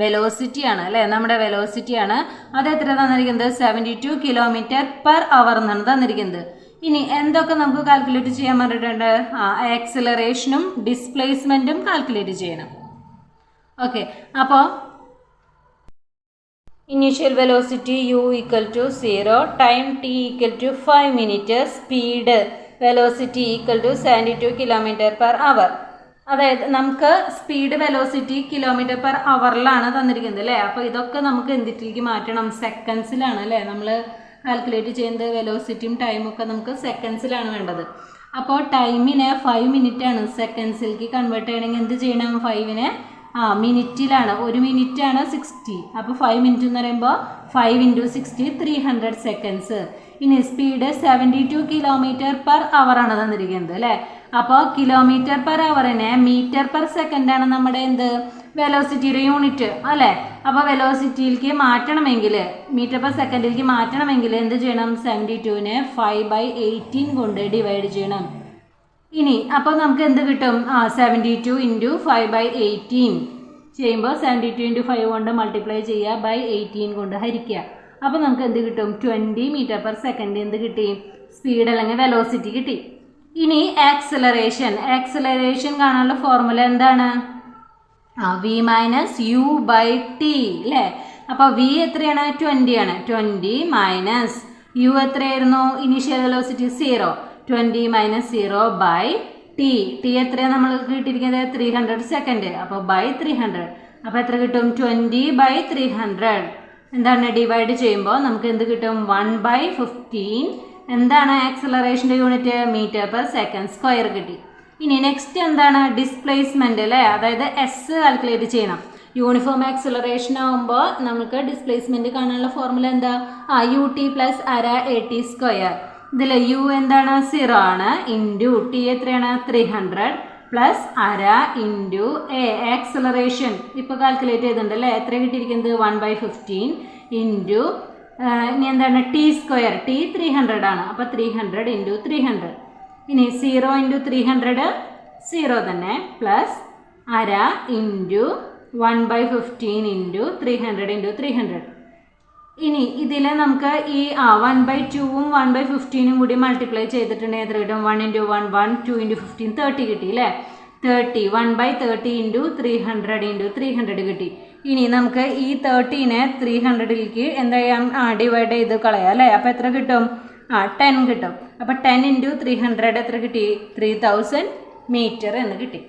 വെലോസിറ്റി ആണ് അല്ലേ? നമ്മുടെ വെലോസിറ്റി ആണ്. അത് എത്ര തന്നിരിക്കുന്നത്? 72 km/h എന്നാണ് തന്നിരിക്കുന്നത്. ഇനി എന്തൊക്കെ നമുക്ക് കാൽക്കുലേറ്റ് ചെയ്യാൻ പറഞ്ഞിട്ടുണ്ട്? ആക്സിലറേഷനും ഡിസ്പ്ലേസ്മെൻറ്റും കാൽക്കുലേറ്റ് ചെയ്യണം. ഓക്കെ, അപ്പോൾ initial velocity u = 0, time t = 5 minute, speed velocity = 72 km/h. അതായത് നമുക്ക് സ്പീഡ് വെലോസിറ്റി km/hലാണ് തന്നിരിക്കുന്നത് അല്ലേ? അപ്പോൾ ഇതൊക്കെ നമുക്ക് എന്തിലേക്ക് മാറ്റണം? സെക്കൻഡ്സിലാണ് അല്ലേ നമ്മൾ കാൽക്കുലേറ്റ് ചെയ്യുന്നത്? വെലോസിറ്റിയും ടൈമും ഒക്കെ നമുക്ക് സെക്കൻഡ്സിലാണ് വേണ്ടത്. അപ്പോൾ ടൈമിനെ 5 മിനിറ്റാണ്, സെക്കൻഡ്സിലേക്ക് കൺവേർട്ട് ചെയ്യണമെങ്കിൽ എന്ത് ചെയ്യണം? 5നെ മിനിറ്റിലാണ്. 1 മിനിറ്റാണ് 60. അപ്പോൾ 5 മിനിറ്റ് എന്ന് പറയുമ്പോൾ 5 × 60 300 സെക്കൻഡ്സ്. ഇനി സ്പീഡ് 72 km/h ആണ് തന്നിരിക്കുന്നത് അല്ലേ? അപ്പോൾ km/hനെ മീറ്റർ പെർ സെക്കൻഡാണ് നമ്മുടെ എന്ത് വെലോസിറ്റിയുടെ യൂണിറ്റ് അല്ലേ. അപ്പോൾ വെലോസിറ്റിയിലേക്ക് മാറ്റണമെങ്കിൽ മീറ്റർ പെർ സെക്കൻഡിലേക്ക് മാറ്റണമെങ്കിൽ എന്ത് ചെയ്യണം? 72നെ 5/18 കൊണ്ട് ഡിവൈഡ് ചെയ്യണം. ഇനി അപ്പോൾ നമുക്ക് എന്ത് കിട്ടും? 72 × 5/18 ചെയ്യുമ്പോൾ 72 × 5 കൊണ്ട് മൾട്ടിപ്ലൈ ചെയ്യുക, /18 കൊണ്ട് ഹരിക്കുക. അപ്പോൾ നമുക്ക് എന്ത് കിട്ടും? 20 മീറ്റർ പെർ സെക്കൻഡ് എന്ത് കിട്ടി? സ്പീഡ് അല്ലെങ്കിൽ വെലോസിറ്റി കിട്ടി. ഇനി ആക്സലറേഷൻ കാണാനുള്ള ഫോർമുല എന്താണ്? v - u/t അല്ലേ. അപ്പോൾ v എത്രയാണ്? 20 ആണ്. 20 മൈനസ് u എത്രയായിരുന്നു? Initial velocity 0. 20 - 0/t. t എത്രയാണ് നമ്മൾക്ക് കിട്ടിയിരിക്കുന്നത്? 300 സെക്കൻഡ്. അപ്പോൾ /300. അപ്പോൾ എത്ര കിട്ടും? 20/300 എന്താണ് ഡിവൈഡ് ചെയ്യുമ്പോൾ നമുക്ക് എന്ത് കിട്ടും? 1/15. എന്താണ് ആക്സലറേഷൻ്റെ unit? Meter per second square കിട്ടി. ഇനി നെക്സ്റ്റ് എന്താണ്? ഡിസ്പ്ലേസ്മെൻറ്റ് അല്ലേ. അതായത് എസ് കാൽക്കുലേറ്റ് ചെയ്യണം. യൂണിഫോം ആക്സലറേഷൻ ആകുമ്പോൾ നമുക്ക് ഡിസ്പ്ലേസ്മെൻറ്റ് കാണാനുള്ള ഫോർമുല എന്താ? ut + AT². ഇതിൽ u എന്താണ്? 0 ആണ്. ഇൻറ്റു t എത്രയാണ്? 300 പ്ലസ് അര ഇൻറ്റു ആക്സലറേഷൻ ഇപ്പോൾ കാൽക്കുലേറ്റ് ചെയ്തിട്ടുണ്ട് അല്ലേ. എത്ര കിട്ടിയിരിക്കുന്നത്? 1/15 ഇൻറ്റു ഇനി എന്താണ്? t². t 300 ആണ്. അപ്പോൾ 300 × 300. ഇനി 0 × 300 0 തന്നെ പ്ലസ് അര ഇൻറ്റു 1/15 ഇൻറ്റു 300 × 300. ഇനി ഇതിൽ നമുക്ക് ഈ 1/2ഉം 1/15ഉം കൂടി മൾട്ടിപ്ലൈ ചെയ്തിട്ടുണ്ടെങ്കിൽ എത്ര കിട്ടും? 1 × 1 1, 2 × 15 30 കിട്ടി അല്ലേ. 30 1/30 × 300 × 300 കിട്ടി. ഇനി നമുക്ക് ഈ 30നെ 300ലേക്ക് എന്താ ചെയ്യാം? ഡിവൈഡ് ചെയ്ത് കളയാം അല്ലേ. അപ്പോൾ എത്ര കിട്ടും? 10 കിട്ടും. അപ്പോൾ 10 × 300 എത്ര കിട്ടി? 3000 മീറ്റർ എന്ന് കിട്ടി.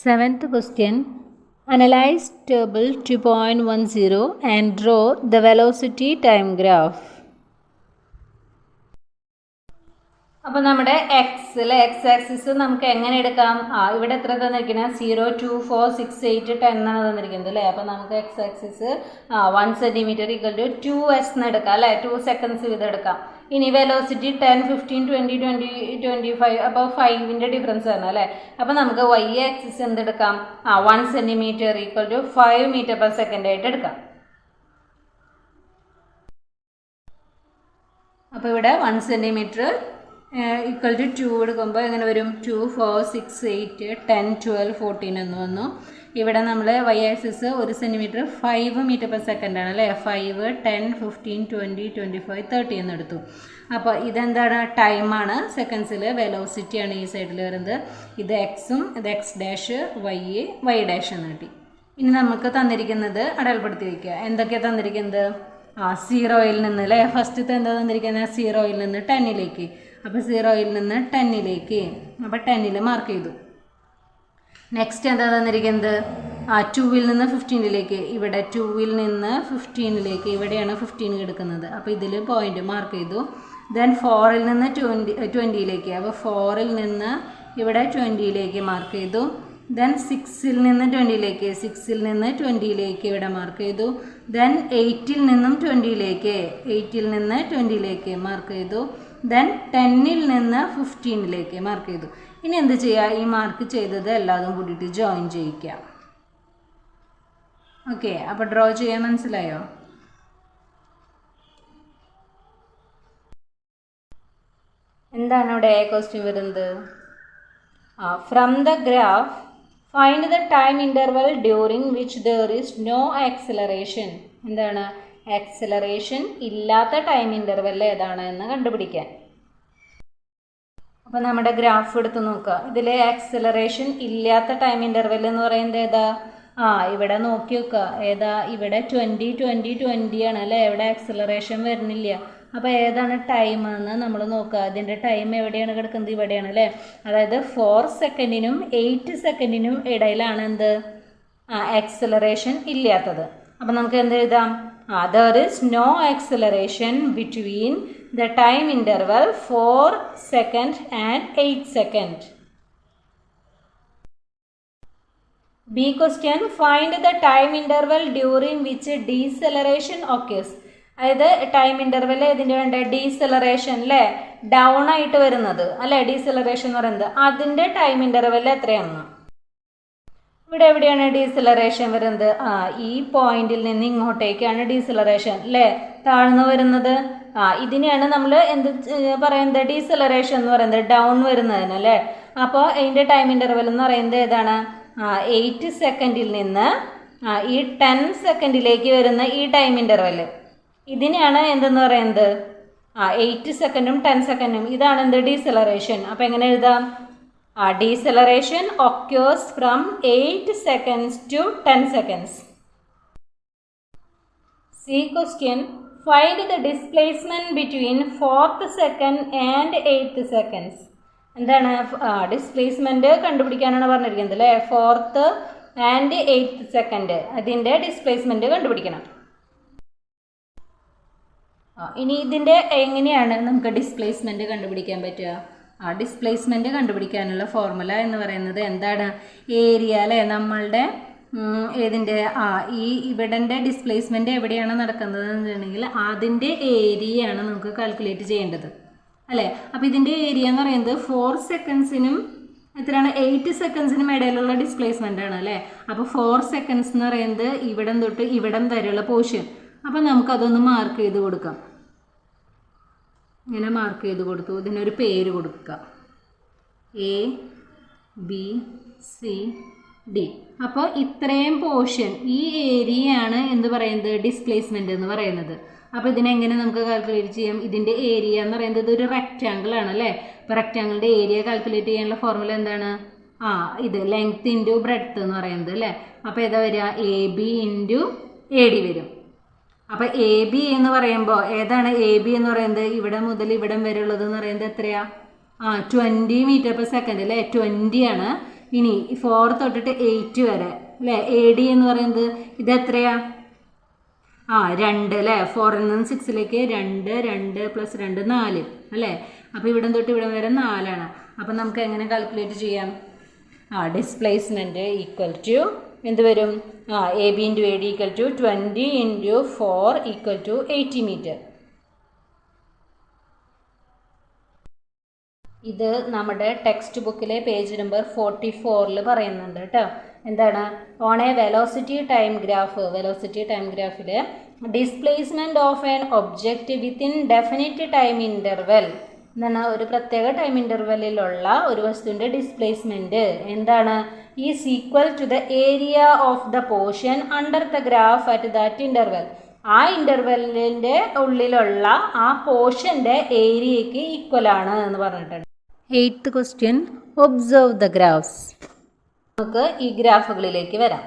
Seventh question. Analyze table 2.10 and draw the velocity time graph.
അപ്പോൾ നമ്മുടെ എക്സ് ആക്സിസ് നമുക്ക് എങ്ങനെ എടുക്കാം? ഇവിടെ എത്ര തന്നിരിക്കുന്നത്? 0 2 4 6 8 10 എന്നാണ് തന്നിരിക്കുന്നത് അല്ലേ. അപ്പോൾ നമുക്ക് എക്സ് ആക്സിസ് 1 സെൻറ്റിമീറ്റർ = 2s എന്ന് എടുക്കാം അല്ലേ. 2 സെക്കൻഡ്സ് വീതം എടുക്കാം. ഇനി വെലോസിറ്റി 10 15 20 20 25 അപ്പോൾ 5ൻ്റെ ഡിഫറൻസ് ആണ് അല്ലേ. അപ്പോൾ നമുക്ക് y ആക്സിസ് എന്തെടുക്കാം? 1 സെൻറ്റിമീറ്റർ = 5 മീറ്റർ പെർ സെക്കൻഡ് ആയിട്ട് എടുക്കാം. അപ്പോൾ ഇവിടെ 1 സെൻറ്റിമീറ്റർ = 2 എടുക്കുമ്പോൾ എങ്ങനെ വരും? 2 4 6 8 10 12 14 എന്ന് വന്നു. ഇവിടെ നമ്മൾ y axis 1 centimetre 5 metre per second ആണ് അല്ലേ. 5 10 15 20 25 30 എന്ന് എടുത്തു. അപ്പോൾ ഇതെന്താണ്? ടൈമാണ്. സെക്കൻഡ്സിൽ വെലോസിറ്റിയാണ് ഈ സൈഡിൽ വരുന്നത്. ഇത് എക്സും ഇത് x' y എന്ന് കിട്ടി. ഇനി നമുക്ക് തന്നിരിക്കുന്നത് അടയാളപ്പെടുത്തി വയ്ക്കുക. എന്തൊക്കെയാണ് തന്നിരിക്കുന്നത്? 0യിൽ നിന്ന് അല്ലേ. ഫസ്റ്റത്തെ എന്താ തന്നിരിക്കുന്നത്? 0യിൽ നിന്ന് 10ലേക്ക്. അപ്പോൾ 0യിൽ നിന്ന് 10ലേക്ക്. അപ്പോൾ 10ൽ മാർക്ക് ചെയ്തു. നെക്സ്റ്റ് എന്താ തന്നിരിക്കുന്നത്? 2ൽ നിന്ന് 15ലേക്ക്. ഇവിടെ 2ൽ നിന്ന് 15ലേക്ക്. ഇവിടെയാണ് 15 എടുക്കുന്നത്. അപ്പോൾ ഇതിൽ പോയിന്റ് മാർക്ക് ചെയ്തു. ദെൻ 4ൽ നിന്ന് 20ലേക്ക്. അപ്പോൾ 4ൽ നിന്ന് ഇവിടെ 20ലേക്ക് മാർക്ക് ചെയ്തു. ദെൻ 6ൽ നിന്ന് 20ലേക്ക്. 6ൽ നിന്ന് 20ലേക്ക് ഇവിടെ മാർക്ക് ചെയ്തു. ദെൻ 8ൽ നിന്നും 20ലേക്ക്. 8ൽ നിന്ന് 20ലേക്ക് മാർക്ക് ചെയ്തു. ദെൻ 10ൽ നിന്ന് 15ലേക്ക് മാർക്ക് ചെയ്തു. ഇനി എന്ത് ചെയ്യുക? ഈ മാർക്ക് ചെയ്തത് എല്ലാതും കൂടിയിട്ട് ജോയിൻ ചെയ്യിക്കുക. ഓക്കെ. അപ്പോൾ ഡ്രോ ചെയ്യാൻ മനസ്സിലായോ? എന്താണ് ഇവിടെ ക്വസ്റ്റ്യൻ വരുന്നത്? From the graph find the time interval during which there is no acceleration. എന്താണ്? ആക്സിലറേഷൻ ഇല്ലാത്ത ടൈം ഇൻ്റർവെൽ ഏതാണ് എന്ന് കണ്ടുപിടിക്കാൻ. അപ്പോൾ നമ്മുടെ ഗ്രാഫ് എടുത്ത് നോക്കുക. ഇതിൽ ആക്സിലറേഷൻ ഇല്ലാത്ത ടൈം ഇൻ്റർവെൽ എന്ന് പറയുന്നത് ഏതാ? ഇവിടെ നോക്കി നോക്കുക. ഏതാ? ഇവിടെ 20 20 20 ആണ് അല്ലേ. ഇവിടെ ആക്സിലറേഷൻ വരുന്നില്ല. അപ്പോൾ ഏതാണ് ടൈം എന്ന് നമ്മൾ നോക്കുക. അതിൻ്റെ ടൈം എവിടെയാണ് കിടക്കുന്നത്? ഇവിടെയാണ് അല്ലേ. അതായത് 4 സെക്കൻഡിനും 8 സെക്കൻഡിനും ഇടയിലാണ് എന്ത്? ആക്സിലറേഷൻ ഇല്ലാത്തത്. അപ്പോൾ നമുക്ക് എന്ത് എഴുതാം? there is no acceleration between the time interval 4 second and 8 second. B question. Find the time interval during which deceleration occurs. അതായത് ടൈം ഇൻ്റർവെൽ ഇതിൻ്റെ വേണ്ട ഡീസലറേഷൻ അല്ലേ, ഡൗൺ ആയിട്ട് വരുന്നത് അല്ലേ, ഡീസലറേഷൻ എന്ന് പറയുന്നത് അതിൻ്റെ ടൈം ഇൻ്റർവെൽ എത്രയാണ്? ഇവിടെ എവിടെയാണ് ഡീസലറേഷൻ വരുന്നത്? ഈ പോയിന്റിൽ നിന്ന് ഇങ്ങോട്ടേക്കാണ് ഡീസലറേഷൻ അല്ലേ താഴ്ന്നു വരുന്നത്. ഇതിനെയാണ് നമ്മൾ എന്ത് പറയുന്നത്? ഡീസലറേഷൻ എന്ന് പറയുന്നത് ഡൗൺ വരുന്നതിന് അല്ലേ. അപ്പോൾ അതിൻ്റെ ടൈം ഇൻ്റർവെൽ എന്ന് പറയുന്നത് ഏതാണ്? 8 സെക്കൻഡിൽ നിന്ന് ഈ 10 സെക്കൻഡിലേക്ക് വരുന്ന ഈ ടൈം ഇൻ്റർവെൽ, ഇതിനെയാണ് എന്തെന്ന് പറയുന്നത്? 8 സെക്കൻഡും 10 സെക്കൻഡും, ഇതാണ് എന്ത്? ഡീസലറേഷൻ. അപ്പോൾ എങ്ങനെ എഴുതാം? Deceleration occurs from 8 seconds to 10 seconds. See question. Find the displacement between 4th second and 8th seconds. എന്താണ്? ഡിസ്പ്ലേസ്മെൻറ്റ് കണ്ടുപിടിക്കാനാണ് പറഞ്ഞിരിക്കുന്നത് അല്ലേ. 4th and 8th സെക്കൻഡ് അതിൻ്റെ ഡിസ്പ്ലേസ്മെൻറ്റ് കണ്ടുപിടിക്കണം. ഇനി ഇതിൻ്റെ എങ്ങനെയാണ് നമുക്ക് ഡിസ്പ്ലേസ്മെൻറ്റ് കണ്ടുപിടിക്കാൻ പറ്റുക? ഡിസ്പ്ലേസ്മെൻറ്റ് കണ്ടുപിടിക്കാനുള്ള ഫോർമുല എന്ന് പറയുന്നത് എന്താണ്? ഏരിയ അല്ലേ. നമ്മളുടെ ഏതിൻ്റെ ഇവിടൻ്റെ ഡിസ്പ്ലേസ്മെൻറ്റ് എവിടെയാണ് നടക്കുന്നത് എന്ന് വെച്ചിട്ടുണ്ടെങ്കിൽ അതിൻ്റെ ഏരിയയാണ് നമുക്ക് കാൽക്കുലേറ്റ് ചെയ്യേണ്ടത് അല്ലേ. അപ്പോൾ ഇതിൻ്റെ ഏരിയ എന്ന് പറയുന്നത് 4 സെക്കൻഡ്സിനും എത്രയാണ്? 8 സെക്കൻഡ്സിനും ഇടയിലുള്ള ഡിസ്പ്ലേസ്മെൻ്റ് ആണ് അല്ലേ. അപ്പോൾ 4 സെക്കൻഡ്സ് എന്ന് പറയുന്നത് ഇവിടം തൊട്ട് ഇവിടം വരെയുള്ള പോർഷൻ. അപ്പോൾ നമുക്കതൊന്ന് മാർക്ക് ചെയ്ത് കൊടുക്കാം. ഇങ്ങനെ മാർക്ക് ചെയ്ത് കൊടുത്തു. ഇതിനൊരു പേര് കൊടുക്കുക, ABCD. അപ്പോൾ ഇത്രയും പോർഷൻ ഈ ഏരിയയാണ് എന്ത് പറയുന്നത്? ഡിസ്പ്ലേസ്മെൻറ്റ് എന്ന് പറയുന്നത്. അപ്പോൾ ഇതിനെങ്ങനെ നമുക്ക് കാൽക്കുലേറ്റ് ചെയ്യാം? ഇതിൻ്റെ ഏരിയ എന്ന് പറയുന്നത് ഒരു റെക്റ്റാങ്കിൾ ആണ് അല്ലേ. അപ്പോൾ റെക്റ്റാങ്കിളിൻ്റെ ഏരിയ കാൽക്കുലേറ്റ് ചെയ്യാനുള്ള ഫോർമുല എന്താണ്? ഇത് ലെങ്ത് ഇൻറ്റു ബ്രെഡ്ത്ത് എന്ന് പറയുന്നത് അല്ലേ. അപ്പോൾ ഏതാ വരിക? AB ഇൻറ്റു AD വരും. അപ്പോൾ AB എന്ന് പറയുമ്പോൾ ഏതാണ് AB എന്ന് പറയുന്നത്? ഇവിടെ മുതൽ ഇവിടം വരെ ഉള്ളത് എന്ന് പറയുന്നത് എത്രയാ? 20 മീറ്റർ പെർ സെക്കൻഡ് അല്ലേ. 20 ആണ്. ഇനി 4 തൊട്ടിട്ട് 8 വരെ അല്ലേ. AD എന്ന് പറയുന്നത് ഇത് എത്രയാ? 2 അല്ലേ. 4ൽ നിന്ന് 6ലേക്ക് 2 + 2 4 അല്ലേ. അപ്പോൾ ഇവിടം തൊട്ട് ഇവിടം വരെ 4 ആണ്. അപ്പം നമുക്ക് എങ്ങനെ കാൽക്കുലേറ്റ് ചെയ്യാം? ഡിസ്പ്ലേസ്മെൻറ്റ് ഈക്വൽ ടു എന്ത് വരും? AB into AD equal to 20 into 4 equal to 80 metre. ഇത് നമ്മുടെ ടെക്സ്റ്റ് ബുക്കിലെ പേജ് നമ്പർ 44 പറയുന്നുണ്ട് കേട്ടോ. എന്താണ്? ഓൺ എ വെലോസിറ്റി ടൈം ഗ്രാഫിൽ displacement of an object within definite time interval എന്താണ്? ഒരു പ്രത്യേക ടൈം ഇൻ്റർവെല്ലിലുള്ള ഒരു വസ്തുവിൻ്റെ ഡിസ്പ്ലേസ്മെൻറ്റ് എന്താണ്? Is equal to the area of the portion under the graph at that interval. ആ ഇൻ്റർവെല്ലിൻ്റെ ഉള്ളിലുള്ള ആ പോർഷൻ്റെ ഏരിയയ്ക്ക് ഈക്വലാണ് എന്ന് പറഞ്ഞിട്ടുണ്ട്.
8th question. Observe the graphs.
നമുക്ക് ഈ ഗ്രാഫുകളിലേക്ക് വരാം.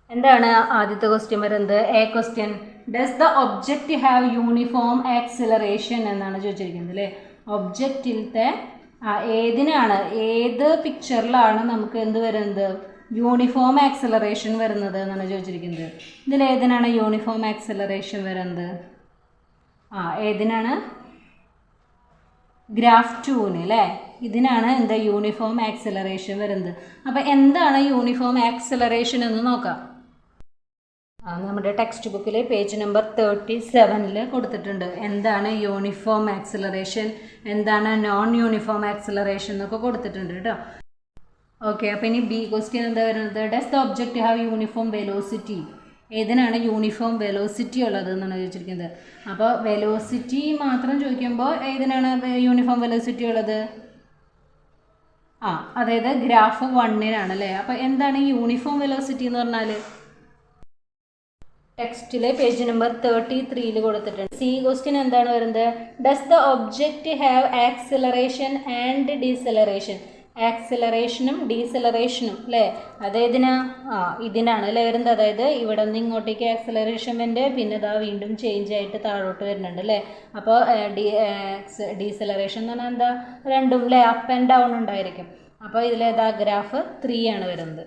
എന്താണ് ആദ്യത്തെ ക്വസ്റ്റ്യൻ വരുന്നത്? A question. Does the object have uniform acceleration എന്നാണ് ചോദിച്ചിരിക്കുന്നത് അല്ലേ. ഒബ്ജക്റ്റിലത്തെ ഏതിനാണ്, ഏത് പിക്ചറിലാണ് നമുക്ക് എന്ത് വരുന്നത്? യൂണിഫോം ആക്സിലറേഷൻ വരുന്നത് എന്നാണ് ചോദിച്ചിരിക്കുന്നത്. ഇതിലേതിനാണ് യൂണിഫോം ആക്സിലറേഷൻ വരുന്നത്? ഏതിനാണ്? ഗ്രാഫ് 2 അല്ലേ. ഇതിനാണ് എന്താ യൂണിഫോം ആക്സിലറേഷൻ വരുന്നത്. അപ്പോൾ എന്താണ് യൂണിഫോം ആക്സിലറേഷൻ എന്ന് നോക്കാം. നമ്മുടെ ടെക്സ്റ്റ് ബുക്കിൽ പേജ് നമ്പർ 37 കൊടുത്തിട്ടുണ്ട്. എന്താണ് യൂണിഫോം ആക്സിലറേഷൻ, എന്താണ് നോൺ യൂണിഫോം ആക്സിലറേഷൻ എന്നൊക്കെ കൊടുത്തിട്ടുണ്ട് കേട്ടോ. ഓക്കെ, അപ്പോൾ ഇനി ബി ക്വസ്റ്റ്യൻ എന്താ വരുന്നത്? Does the object have uniform velocity. ഏതിനാണ് യൂണിഫോം വെലോസിറ്റി ഉള്ളത് എന്നാണ് ചോദിച്ചിരിക്കുന്നത്. അപ്പോൾ വെലോസിറ്റി മാത്രം ചോദിക്കുമ്പോൾ ഏതിനാണ് യൂണിഫോം വെലോസിറ്റി ഉള്ളത്? അതായത് ഗ്രാഫ് 1-നാണ് അല്ലേ. അപ്പോൾ എന്താണ് യൂണിഫോം വെലോസിറ്റി എന്ന് പറഞ്ഞാൽ? ടെക്സ്റ്റിലെ പേജ് നമ്പർ 33 കൊടുത്തിട്ടുണ്ട്. സി ക്വസ്റ്റ്യൻ എന്താണ് വരുന്നത്? Does the object have acceleration and deceleration. ആക്സിലറേഷനും ഡീസലറേഷനും അല്ലേ. അതേതിനാ? ഇതിനാണ് അല്ലേ വരുന്നത്. അതായത് ഇവിടെ നിന്ന് ഇങ്ങോട്ടേക്ക് ആക്സിലറേഷൻ വരുന്നുണ്ട്, പിന്നെ ഇതാ വീണ്ടും ചേഞ്ച് ആയിട്ട് താഴോട്ട് വരുന്നുണ്ട് അല്ലേ. അപ്പോൾ ഡീസലറേഷൻ എന്ന് പറഞ്ഞാൽ എന്താ? രണ്ടും അല്ലേ, അപ്പ് ആൻഡ് ഡൗൺ ഉണ്ടായിരിക്കും. അപ്പോൾ ഇതിലേതാ? ഗ്രാഫ് 3 ആണ് വരുന്നത്.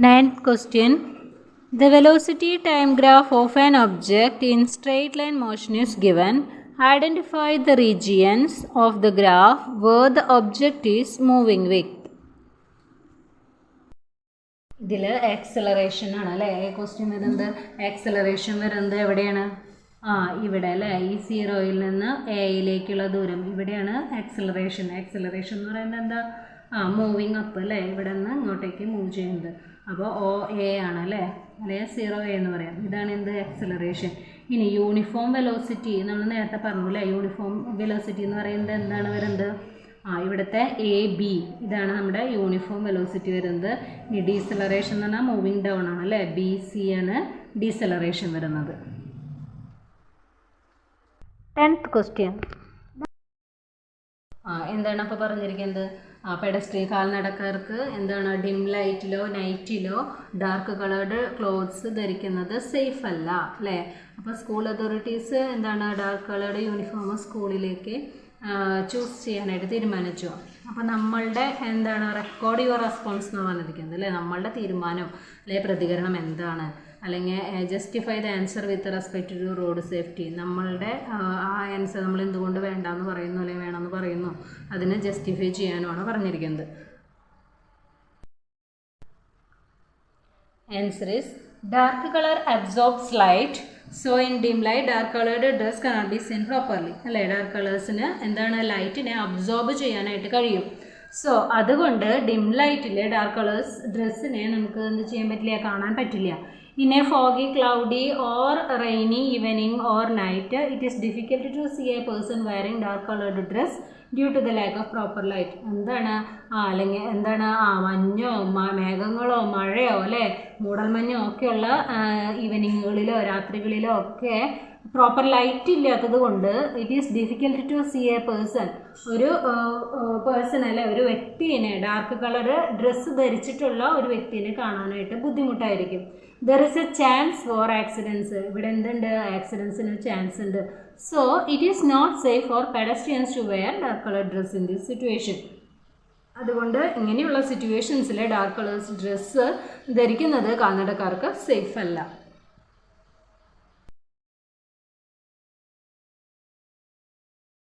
Ninth question. The velocity time graph of an object in straight line motion is given. Identify the regions of the graph where the object is moving with.
ഇതിൽ acceleration ആണ് അല്ലേ question വരുന്നത്. Acceleration വരുന്നത് എവിടെയാണ്? ഇവിടെ അല്ലേ, ഈ 0-യിൽ നിന്ന് എയിലേക്കുള്ള ദൂരം ഇവിടെയാണ് ആക്സലറേഷൻ. ആക്സലറേഷൻ എന്ന് പറയുന്നത് എന്താ? മൂവിങ് അപ്പ് അല്ലേ, ഇവിടെ നിന്ന് ഇങ്ങോട്ടേക്ക് മൂവ് ചെയ്യുന്നത്. അപ്പോൾ OA ആണ് അല്ലേ, അല്ലെങ്കിൽ 0A എന്ന് പറയാം. ഇതാണ് എന്ത്? ആക്സലറേഷൻ. ഇനി യൂണിഫോം വെലോസിറ്റി നമ്മൾ നേരത്തെ പറഞ്ഞു അല്ലേ, യൂണിഫോം വെലോസിറ്റി എന്ന് പറയുന്നത് എന്താണ് വരുന്നത്? ഇവിടുത്തെ AB ഇതാണ് നമ്മുടെ യൂണിഫോം വെലോസിറ്റി വരുന്നത്. ഇനി ഡീസലറേഷൻ എന്ന് പറഞ്ഞാൽ മൂവിങ് ഡൗൺ ആണ് അല്ലേ, BC ആണ് ഡീസലറേഷൻ വരുന്നത്.
10th question.
എന്താണ് അപ്പോൾ പറഞ്ഞിരിക്കുന്നത്? പെഡസ്ട്രിയൻ കാൽനടക്കാർക്ക് എന്താണ് ഡിം ലൈറ്റിലോ നൈറ്റിലോ ഡാർക്ക് കളേർഡ് ക്ലോത്ത്സ് ധരിക്കുന്നത് സേഫ് അല്ല അല്ലേ. അപ്പോൾ സ്കൂൾ അതോറിറ്റീസ് എന്താണ് ഡാർക്ക് കളേർഡ് യൂണിഫോം സ്കൂളിലേക്ക് ചൂസ് ചെയ്യാനായിട്ട് തീരുമാനിച്ചു. അപ്പോൾ നമ്മളുടെ എന്താണ് റെക്കോർഡ് യുവർ റെസ്പോൺസ് എന്ന് പറഞ്ഞിരിക്കുന്നത് അല്ലേ, നമ്മളുടെ തീരുമാനം അല്ലെങ്കിൽ പ്രതികരണം എന്താണ്, അല്ലെങ്കിൽ justify the answer with respect to road safety. നമ്മളുടെ ആൻസർ നമ്മൾ എന്തുകൊണ്ട് വേണ്ടാന്ന് പറയുന്നു അല്ലെങ്കിൽ വേണമെന്ന് പറയുന്നു, അതിന് ജസ്റ്റിഫൈ ചെയ്യാനുമാണ് പറഞ്ഞിരിക്കുന്നത്. Answer is dark colour absorbs light, so in dim light dark coloured dress cannot be seen properly അല്ലേ. ഡാർക്ക് കളേഴ്സിന് എന്താണ് ലൈറ്റിനെ അബ്സോർബ് ചെയ്യാനായിട്ട് കഴിയും. സോ അതുകൊണ്ട് ഡിം ലൈറ്റിൽ ഡാർക്ക് കളേഴ്സ് ഡ്രസ്സിനെ നമുക്ക് എന്ത് ചെയ്യാൻ പറ്റില്ല, കാണാൻ പറ്റില്ല. In a foggy, cloudy or rainy evening or night, it is difficult to see a person wearing dark colored dress due to the lack of proper light. എന്താണ് അല്ലെങ്കിൽ എന്താണ് മഞ്ഞോ മേഘങ്ങളോ മഴയോ അല്ലേ, മൂടൽമഞ്ഞോ ഒക്കെയുള്ള ഈവനിങ്ങുകളിലോ രാത്രികളിലോ ഒക്കെ പ്രോപ്പർ ലൈറ്റ് ഇല്ലാത്തത് കൊണ്ട് it is difficult to see a person, ഒരു പേഴ്സൺ അല്ലെ ഒരു വ്യക്തിനെ ഡാർക്ക് കളർ ഡ്രസ്സ് ധരിച്ചിട്ടുള്ള ഒരു വ്യക്തിനെ കാണാനായിട്ട് ബുദ്ധിമുട്ടായിരിക്കും. There is a chance for accidents, ഇവിടെ എന്തുണ്ട്, ആക്സിഡൻസിന് ചാൻസ് ഉണ്ട്. So it is not safe for pedestrians to wear dark colour dress in this situation. അതുകൊണ്ട് ഇങ്ങനെയുള്ള സിറ്റുവേഷൻസിൽ ഡാർക്ക് കളേഴ്സ് ഡ്രസ്സ് ധരിക്കുന്നത് കാൽനടക്കാർക്ക് സേഫ് അല്ല.